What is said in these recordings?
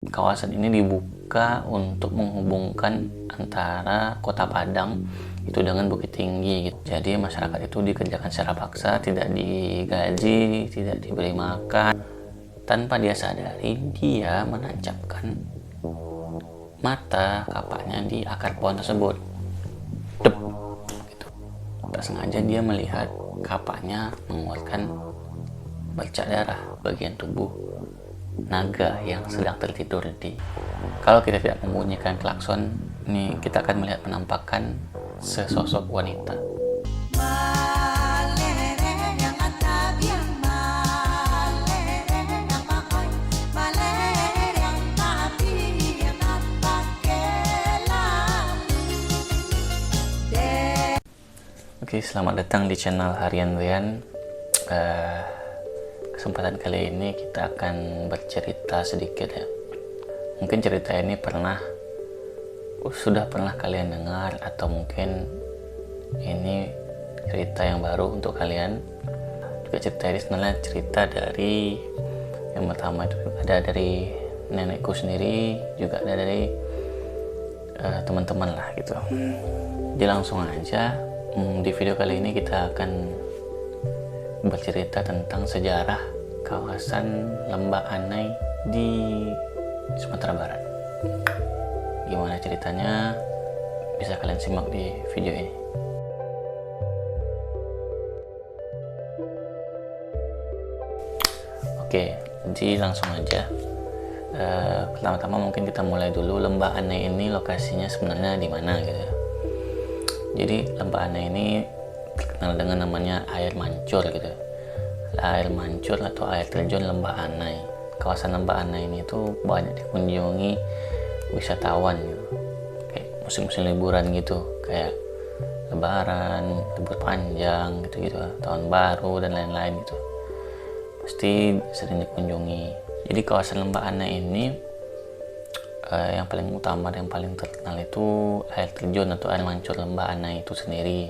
kawasan ini dibuka untuk menghubungkan antara kota Padang itu dengan Bukit Tinggi gitu. Jadi masyarakat itu dikerjakan secara paksa, tidak digaji, tidak diberi makan. Tanpa dia sadari, dia menancapkan mata kapaknya di akar pohon tersebut. Dep, gitu. Tak sengaja dia melihat kapaknya mengeluarkan bercak darah bagian tubuh naga yang sedang tertidur di. Kalau kita tidak membunyikan klakson, nih kita akan melihat penampakan sesosok wanita. Oke, selamat datang di channel Harian Rian. Kesempatan kali ini kita akan bercerita sedikit ya. Mungkin cerita ini sudah pernah kalian dengar, atau mungkin ini cerita yang baru untuk kalian. Juga cerita ini sebenarnya cerita dari yang pertama itu ada dari nenekku sendiri, juga ada dari teman-teman lah gitu. Jadi langsung aja. Di video kali ini kita akan bercerita tentang sejarah kawasan Lembah Anai di Sumatera Barat. Gimana ceritanya bisa kalian simak di video ini. Oke, jadi langsung aja. Pertama-tama mungkin kita mulai dulu. Lembah Anai ini lokasinya sebenarnya di mana gitu. Jadi Lembah Anai ini terkenal dengan namanya air mancur gitu. Air mancur atau air terjun Lembah Anai. Kawasan Lembah Anai ini tuh banyak dikunjungi wisatawan gitu. Kayak musim-musim liburan gitu, kayak lebaran, libur panjang gitu-gitu, tahun baru dan lain-lain gitu. Pasti sering dikunjungi. Jadi kawasan Lembah Anai ini yang paling utama dan yang paling terkenal itu air terjun atau air mancur Lembah Anai itu sendiri,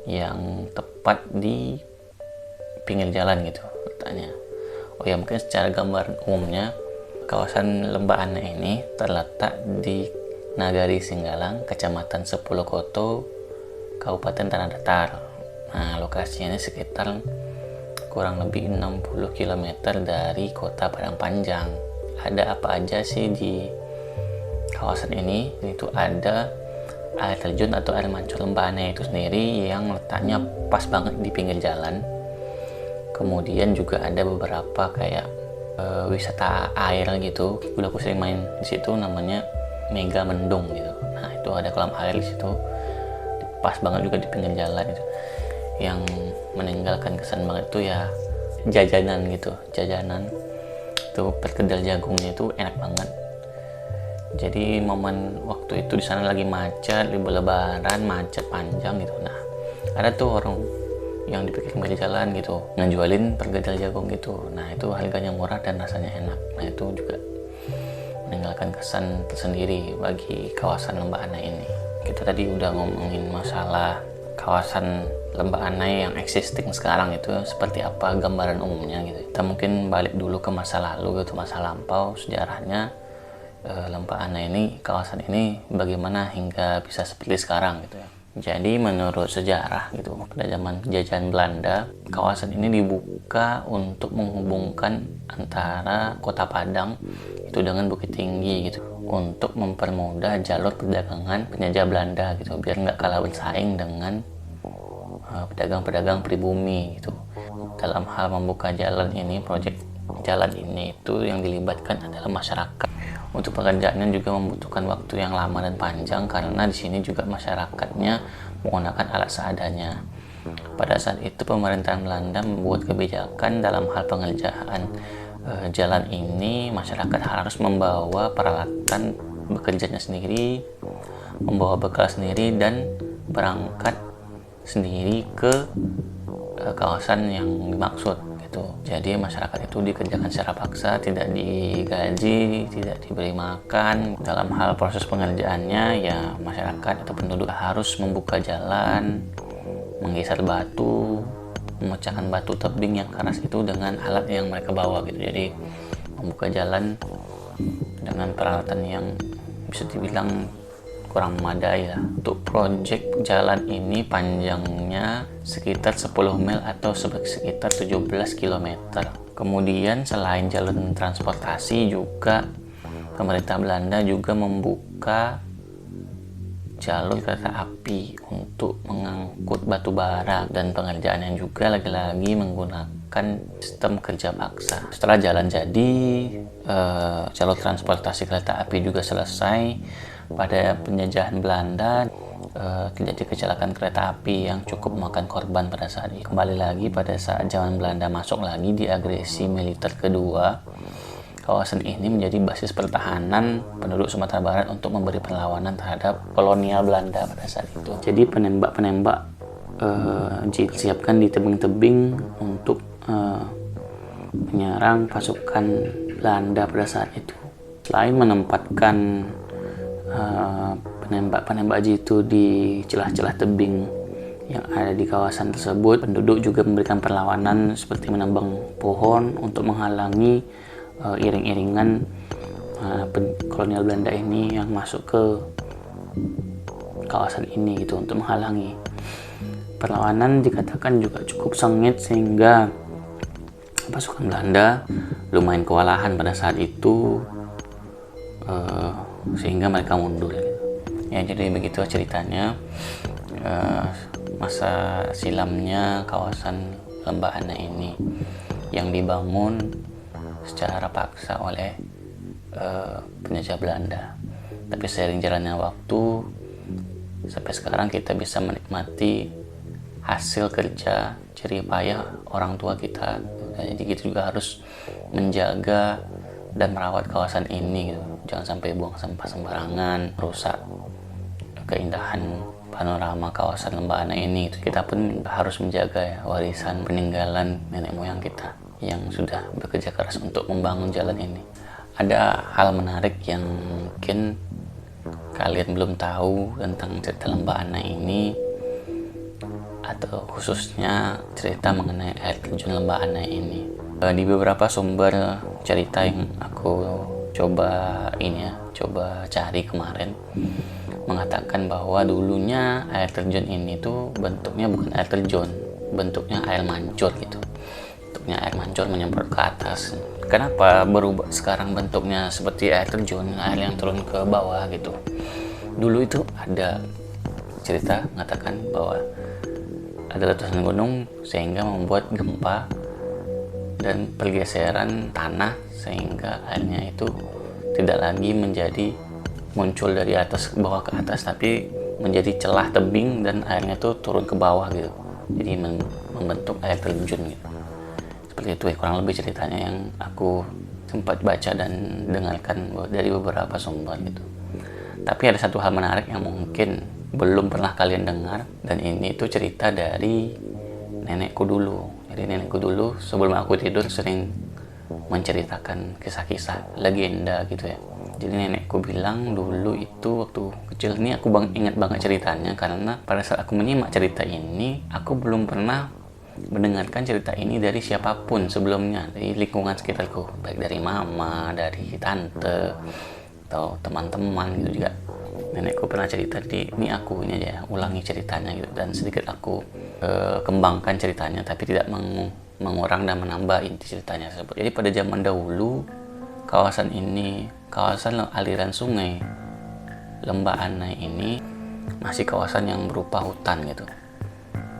yang tepat di pinggir jalan gitu letaknya. Oh ya, mungkin secara gambaran umumnya kawasan Lembah Anai ini terletak di Nagari Singgalang, Kecamatan Sepulukoto, Kabupaten Tanah Datar. Nah, lokasinya ini sekitar kurang lebih 60 km dari kota Padang Panjang. Ada apa aja sih di kawasan ini? Itu ada air terjun atau air mancur Lembah Anai itu sendiri yang letaknya pas banget di pinggir jalan. Kemudian juga ada beberapa kayak wisata air gitu. Udah aku sering main di situ, namanya Mega Mendung gitu. Nah, itu ada kolam air di situ. Pas banget juga di pinggir jalan gitu. Yang meninggalkan kesan banget itu ya jajanan gitu. Jajanan itu perkedel jagungnya itu enak banget. Jadi momen waktu itu di sana lagi macet, libur lebaran, macet panjang gitu. Nah, ada tuh orang yang di pinggir jalan gitu ngejualin perkedel jagung gitu. Nah, itu harganya murah dan rasanya enak. Nah, itu juga meninggalkan kesan tersendiri bagi kawasan Lembah Anai ini. Kita tadi udah ngomongin masalah kawasan Lembah Anai yang existing sekarang itu seperti apa gambaran umumnya gitu. Kita mungkin balik dulu ke masa lalu gitu, masa lampau, sejarahnya Lembah Anai ini, kawasan ini bagaimana hingga bisa seperti sekarang gitu ya. Jadi menurut sejarah gitu, pada zaman penjajahan Belanda, kawasan ini dibuka untuk menghubungkan antara kota Padang itu dengan Bukit Tinggi gitu, untuk mempermudah jalur perdagangan penjajah Belanda gitu, biar nggak kalah bersaing dengan pedagang-pedagang pribumi gitu. Dalam hal membuka jalan ini, proyek jalan ini itu yang dilibatkan adalah masyarakat. Untuk pekerjaannya juga membutuhkan waktu yang lama dan panjang, karena di sini juga masyarakatnya menggunakan alat seadanya. Pada saat itu pemerintahan Belanda membuat kebijakan dalam hal pengerjaan jalan ini, masyarakat harus membawa peralatan bekerjanya sendiri, membawa bekal sendiri, dan berangkat sendiri ke kawasan yang dimaksud gitu. Jadi masyarakat itu dikerjakan secara paksa, tidak digaji, tidak diberi makan. Dalam hal proses pengerjaannya ya masyarakat atau penduduk harus membuka jalan, menggeser batu, memecahkan batu tebing yang keras itu dengan alat yang mereka bawa gitu. Jadi membuka jalan dengan peralatan yang bisa dibilang kurang memadai lah. Untuk proyek jalan ini panjangnya sekitar 10 mil atau sekitar 17 km. Kemudian selain jalan transportasi juga pemerintah Belanda juga membuka jalur kereta api untuk mengangkut batu bara, dan pengerjaannya juga lagi-lagi menggunakan sistem kerja paksa. Setelah jalan jadi, jalur transportasi kereta api juga selesai. Pada penjajahan Belanda terjadi kecelakaan kereta api yang cukup memakan korban pada saat itu. Kembali lagi pada saat zaman Belanda masuk lagi di agresi militer kedua, kawasan ini menjadi basis pertahanan penduduk Sumatera Barat untuk memberi perlawanan terhadap kolonial Belanda pada saat itu. Jadi penembak-penembak disiapkan di tebing-tebing untuk menyerang pasukan Belanda pada saat itu. Selain menempatkan penembak-penembak jitu di celah-celah tebing yang ada di kawasan tersebut, penduduk juga memberikan perlawanan seperti menebang pohon untuk menghalangi iring-iringan kolonial Belanda ini yang masuk ke kawasan ini gitu, untuk menghalangi. Perlawanan dikatakan juga cukup sengit sehingga pasukan Belanda lumayan kewalahan pada saat itu, sehingga mereka mundur gitu. Ya, jadi begitu ceritanya masa silamnya kawasan Lembah Ana ini yang dibangun secara paksa oleh penjajah Belanda. Tapi seiring jalannya waktu, sampai sekarang kita bisa menikmati hasil kerja jerih payah orang tua kita. Jadi kita juga harus menjaga dan merawat kawasan ini gitu. Jangan sampai buang sampah sembarangan, rusak keindahan panorama kawasan Lembah Ana ini gitu. Kita pun harus menjaga ya warisan peninggalan nenek moyang kita yang sudah bekerja keras untuk membangun jalan ini. Ada hal menarik yang mungkin kalian belum tahu tentang cerita Lembah Ana ini, atau khususnya cerita mengenai air terjun Lembah Ana ini. Di beberapa sumber cerita yang aku coba cari kemarin, mengatakan bahwa dulunya air terjun ini tuh bentuknya bukan air terjun, bentuknya air mancur gitu. Bentuknya air mancur menyemprot ke atas. Kenapa berubah sekarang bentuknya seperti air terjun, air yang turun ke bawah gitu? Dulu itu ada cerita mengatakan bahwa ada letusan gunung sehingga membuat gempa dan pergeseran tanah, sehingga airnya itu tidak lagi menjadi muncul dari atas ke bawah ke atas, tapi menjadi celah tebing dan airnya itu turun ke bawah gitu. Jadi membentuk air terjun gitu. Seperti itu ya kurang lebih ceritanya yang aku sempat baca dan dengarkan dari beberapa sumber gitu. Tapi ada satu hal menarik yang mungkin belum pernah kalian dengar, dan ini tuh cerita dari nenekku dulu. Jadi nenekku dulu sebelum aku tidur sering menceritakan kisah-kisah legenda gitu ya. Jadi nenekku bilang dulu itu waktu kecil, ini aku ingat banget ceritanya karena pada saat aku menyimak cerita ini, aku belum pernah mendengarkan cerita ini dari siapapun sebelumnya, dari lingkungan sekitarku, baik dari mama, dari tante, atau teman-teman gitu juga. Nenekku pernah cerita, ini aku ini aja ulangi ceritanya gitu, dan sedikit aku kembangkan ceritanya, tapi tidak mengurang dan menambah inti ceritanya tersebut. Jadi pada zaman dahulu, kawasan aliran sungai Lembah Ana ini masih kawasan yang berupa hutan gitu,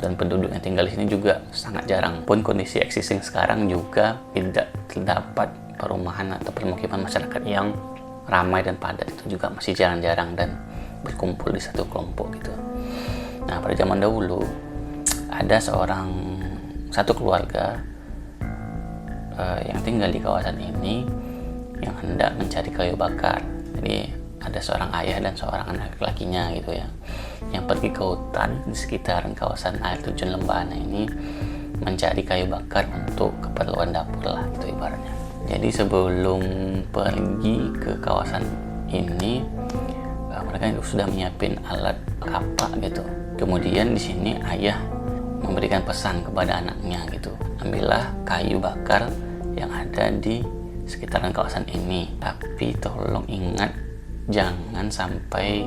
dan penduduk yang tinggal di sini juga sangat jarang. Pun kondisi existing sekarang juga tidak terdapat perumahan atau permukiman masyarakat yang ramai dan padat, itu juga masih jarang-jarang dan berkumpul di satu kelompok gitu. Nah, pada zaman dahulu ada satu keluarga yang tinggal di kawasan ini yang hendak mencari kayu bakar. Jadi ada seorang ayah dan seorang anak laki-lakinya gitu ya, yang pergi ke hutan di sekitaran kawasan air terjun Lembah Ana ini mencari kayu bakar untuk keperluan dapur lah gitu ibaratnya. Jadi sebelum pergi ke kawasan ini, mereka sudah menyiapin alat kapak gitu. Kemudian di sini ayah memberikan pesan kepada anaknya gitu, ambillah kayu bakar yang ada di sekitaran kawasan ini. Tapi tolong ingat, jangan sampai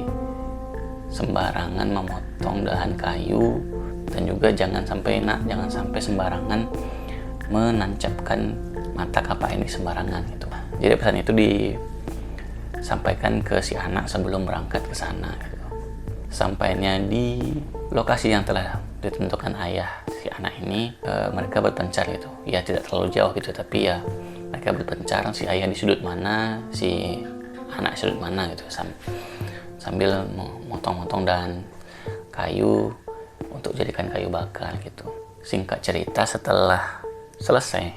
sembarangan memotong dahan kayu, dan juga jangan sampai sembarangan menancapkan mata kapak ini sembarangan gitu. Jadi pesan itu disampaikan ke si anak sebelum berangkat ke sana gitu. Sampainya di lokasi yang telah ditentukan ayah si anak ini, mereka berpencar gitu. Ya tidak terlalu jauh gitu, tapi ya mereka berpencar, si ayah di sudut mana, si anak di sudut mana gitu, sambil motong-motong dahan kayu untuk jadikan kayu bakar gitu. Singkat cerita, setelah selesai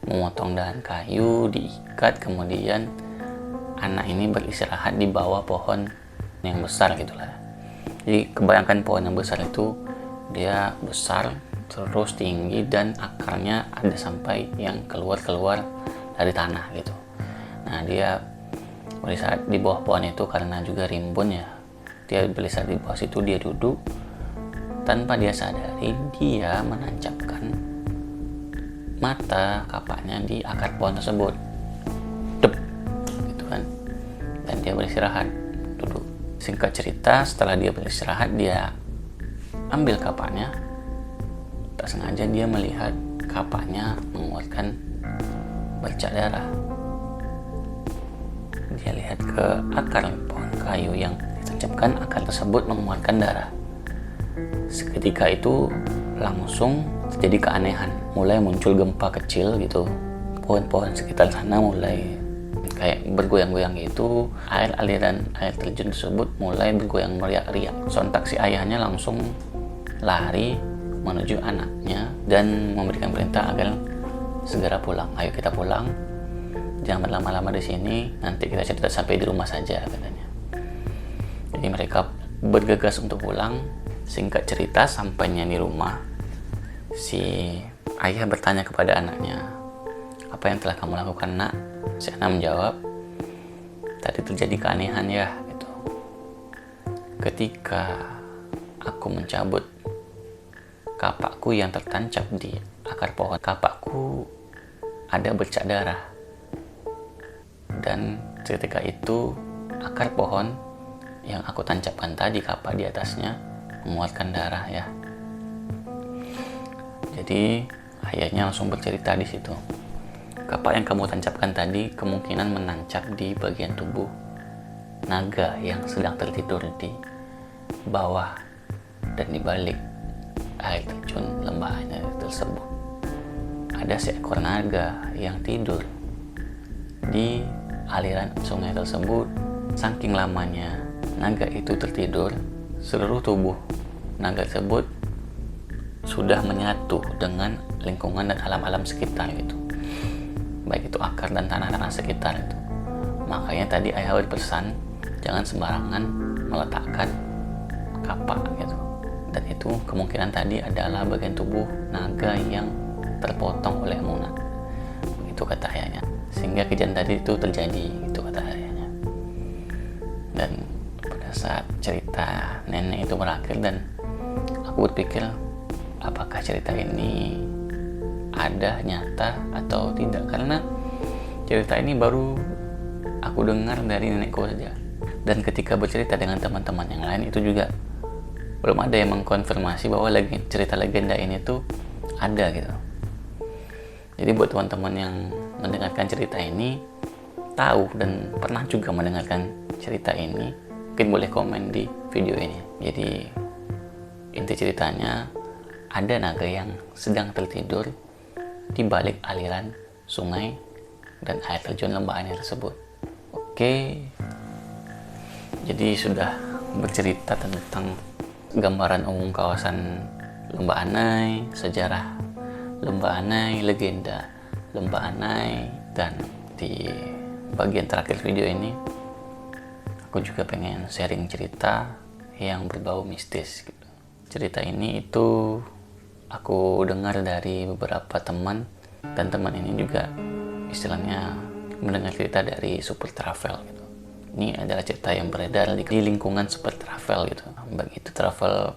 memotong dahan kayu, diikat, kemudian anak ini beristirahat di bawah pohon yang besar gitulah. Jadi kebayangkan pohon yang besar itu, dia besar terus tinggi dan akarnya ada sampai yang keluar dari tanah gitu. Nah, dia beristirahat di bawah pohon itu karena juga rimbun ya. Dia beristirahat di bawah situ, dia duduk. Tanpa dia sadari, dia menancapkan mata kapaknya di akar pohon tersebut. Dep, gitu kan. Dan dia beristirahat, duduk. Singkat cerita, setelah dia beristirahat, dia ambil kapaknya. Tak sengaja dia melihat kapaknya mengeluarkan bercak darah. Dia lihat ke akar pohon kayu yang ditancapkan, akar tersebut mengeluarkan darah. Seketika itu langsung terjadi keanehan, mulai muncul gempa kecil gitu. Pohon-pohon sekitar sana mulai kayak bergoyang-goyang gitu. Aliran air terjun tersebut mulai bergoyang riak-riak. Sontak si ayahnya langsung lari menuju anaknya dan memberikan perintah agar segera pulang. Ayo kita pulang, jangan berlama-lama di sini, nanti kita cerita sampai di rumah saja, katanya. Jadi mereka bergegas untuk pulang. Singkat cerita, sampainya di rumah, si ayah bertanya kepada anaknya, "Apa yang telah kamu lakukan, nak?" Si anak menjawab, "Tadi terjadi keanehan ya gitu. Ketika aku mencabut kapakku yang tertancap di akar pohon, kapakku ada bercak darah. Dan ketika itu akar pohon yang aku tancapkan tadi, kapak di atasnya, mengeluarkan darah ya." Jadi ayahnya langsung bercerita di situ, "Kapak yang kamu tancapkan tadi kemungkinan menancap di bagian tubuh naga yang sedang tertidur di bawah dan di balik air terjun lembah air tersebut. Ada seekor naga yang tidur di aliran sungai tersebut. Saking lamanya naga itu tertidur, seluruh tubuh naga tersebut sudah menyatu dengan lingkungan dan alam-alam sekitar gitu, baik itu akar dan tanah-tanah sekitar itu. Makanya tadi ayah berpesan jangan sembarangan meletakkan kapak gitu. Dan itu kemungkinan tadi adalah bagian tubuh naga yang terpotong oleh Muna. Begitu kata ayahnya. Sehingga kejadian tadi itu terjadi, itu kata ayahnya. Dan pada saat cerita nenek itu berakhir, dan aku berpikir, apakah cerita ini ada nyata atau tidak? Karena cerita ini baru aku dengar dari nenekku saja. Dan ketika bercerita dengan teman-teman yang lain, itu juga belum ada yang mengkonfirmasi bahwa cerita legenda ini tuh ada gitu. Jadi buat teman-teman yang mendengarkan cerita ini, tahu dan pernah juga mendengarkan cerita ini, mungkin boleh komen di video ini. Jadi inti ceritanya, ada naga yang sedang tertidur di balik aliran sungai dan air terjun lembah air tersebut. Oke, jadi sudah bercerita tentang gambaran umum kawasan Lembah Anai, sejarah Lembah Anai, legenda Lembah Anai, dan di bagian terakhir video ini aku juga pengen sharing cerita yang berbau mistis gitu. Cerita ini itu aku dengar dari beberapa teman, dan teman ini juga istilahnya mendengar cerita dari Super Travel gitu. Ini adalah cerita yang beredar di lingkungan Super Travel gitu. Baik itu travel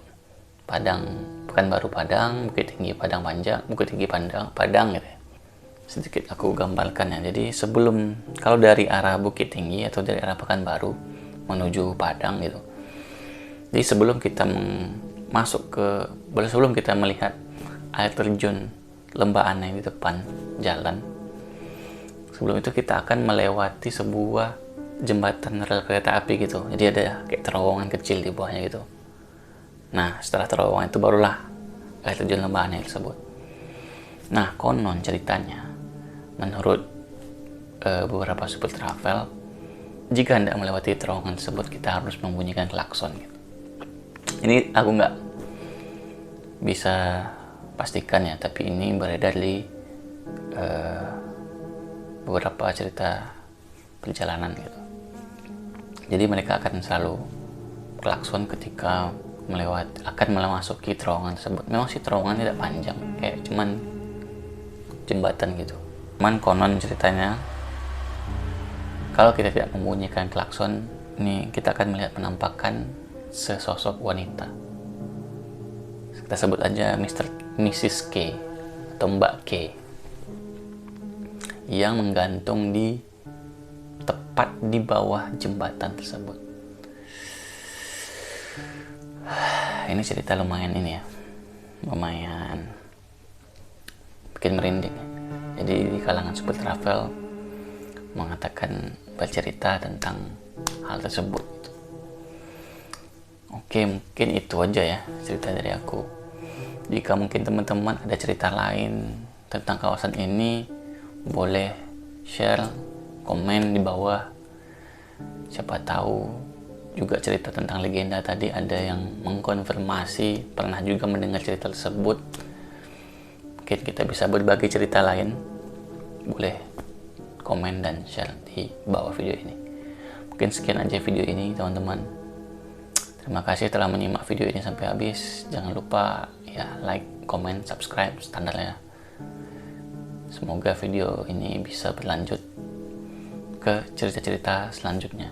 Padang, Pekanbaru Padang, Bukit Tinggi Padang Panjang, Bukit Tinggi Padang gitu ya. sedikit aku gambarkan ya. Jadi sebelum, kalau dari arah Bukit Tinggi atau dari arah Pekanbaru menuju Padang gitu, jadi sebelum kita sebelum kita melihat air terjun Lembah Anai di depan jalan, sebelum itu kita akan melewati sebuah jembatan rel kereta api gitu. Jadi ada kayak terowongan kecil di bawahnya gitu. Nah, setelah terowongan itu barulah air terjun Lembah Anai tersebut. Nah, konon ceritanya, menurut beberapa super travel, jika Anda melewati terowongan tersebut, kita harus membunyikan klakson gitu. Ini aku nggak bisa pastikan ya, tapi ini beredar di beberapa cerita perjalanan gitu. Jadi mereka akan selalu klakson ketika akan memasuki terowongan tersebut. Memang sih terowongan tidak panjang, kayak cuman jembatan gitu. Cuman konon ceritanya, kalau kita tidak membunyikan klakson, ini kita akan melihat penampakan sesosok wanita. Kita sebut aja Mrs. K atau Mbak K, yang menggantung tepat di bawah jembatan tersebut. Ini cerita lumayan bikin merinding. Jadi di kalangan super travel mengatakan, bercerita tentang hal tersebut. Oke, mungkin itu aja ya cerita dari aku. Jika mungkin teman-teman ada cerita lain tentang kawasan ini, boleh share, komen di bawah. Siapa tahu juga cerita tentang legenda tadi ada yang mengkonfirmasi pernah juga mendengar cerita tersebut. Mungkin kita bisa berbagi cerita lain. Boleh komen dan share di bawah video ini. Mungkin sekian aja video ini teman-teman. Terima kasih telah menyimak video ini sampai habis. Jangan lupa ya like, comment, subscribe, standarnya. Semoga video ini bisa berlanjut ke cerita-cerita selanjutnya.